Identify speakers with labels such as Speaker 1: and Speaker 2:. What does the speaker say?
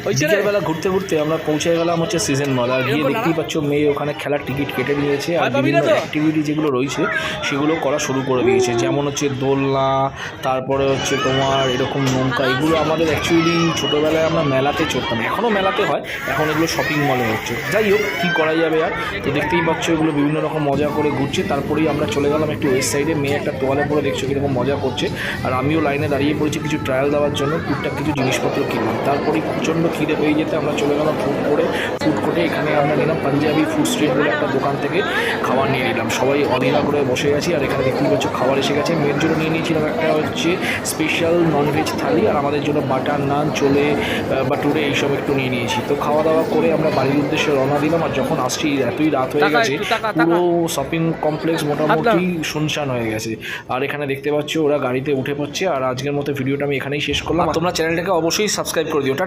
Speaker 1: বিকেলবেলা ঘুরতে ঘুরতে আমরা পৌঁছে গেলাম হচ্ছে সিজন মল। আর গিয়ে দেখতেই পাচ্ছ মেয়ে ওখানে খেলার টিকিট কেটে নিয়েছে আর বিভিন্ন অ্যাক্টিভিটি যেগুলো রয়েছে সেগুলো করা শুরু করে দিয়েছে, যেমন হচ্ছে দোলনা, তারপরে হচ্ছে তোমার এরকম নৌকা। এগুলো আমাদের অ্যাকচুয়ালি ছোটোবেলায় আমরা মেলাতে চড়তাম, এখনও মেলাতে হয়, এখন এগুলো শপিং মলে হচ্ছে। যাই হোক, কী করা যাবে আর। তো দেখতেই পাচ্ছ এগুলো বিভিন্ন রকম মজা করে ঘুরছে। তারপরেই আমরা চলে গেলাম একটু ওয়েস্ট সাইডে। মেয়ে একটা তোয়ালে পরে দেখছো কীরকম মজা করছে, আর আমিও লাইনে দাঁড়িয়ে পড়েছি কিছু ট্রায়াল দেওয়ার জন্য, টুকটাক কিছু জিনিসপত্র কিনলাম। তারপরেই প্রচণ্ড খিদে পেয়ে যেতে আমরা চলে গেলাম ফুড কোর্টে। এখানে আমরা নিলাম পাঞ্জাবি ফুড স্ট্রিট বলে একটা দোকান থেকে খাবার নিয়ে নিলাম। সবাই অধীরা করে বসে আছি, আর এখানে দেখতেই পাচ্ছ খাবার এসে গেছে। মেয়ের জন্য নিয়ে নিয়েছিলাম একটা হচ্ছে স্পেশাল ননভেজ থালি, আর আমাদের জন্য বাটার নান, চলে বা টুরে এইসব একটু নিয়ে নিয়েছি। তো খাওয়া দাওয়া করে আমরা বাড়ির উদ্দেশ্যে রওনা দিলাম। আর যখন আসছি এতই রাত হয়ে গেছে, পুরো শপিং কমপ্লেক্স মোটামুটি শুনশান হয়ে গেছে। আর এখানে দেখতে পাচ্ছ ওরা গাড়িতে উঠে পড়ছে। আর আজকের মতো ভিডিওটা আমি এখানেই শেষ করলাম। তোমরা চ্যানেলটাকে অবশ্যই সাবস্ক্রাইব করে দিও। টাটা।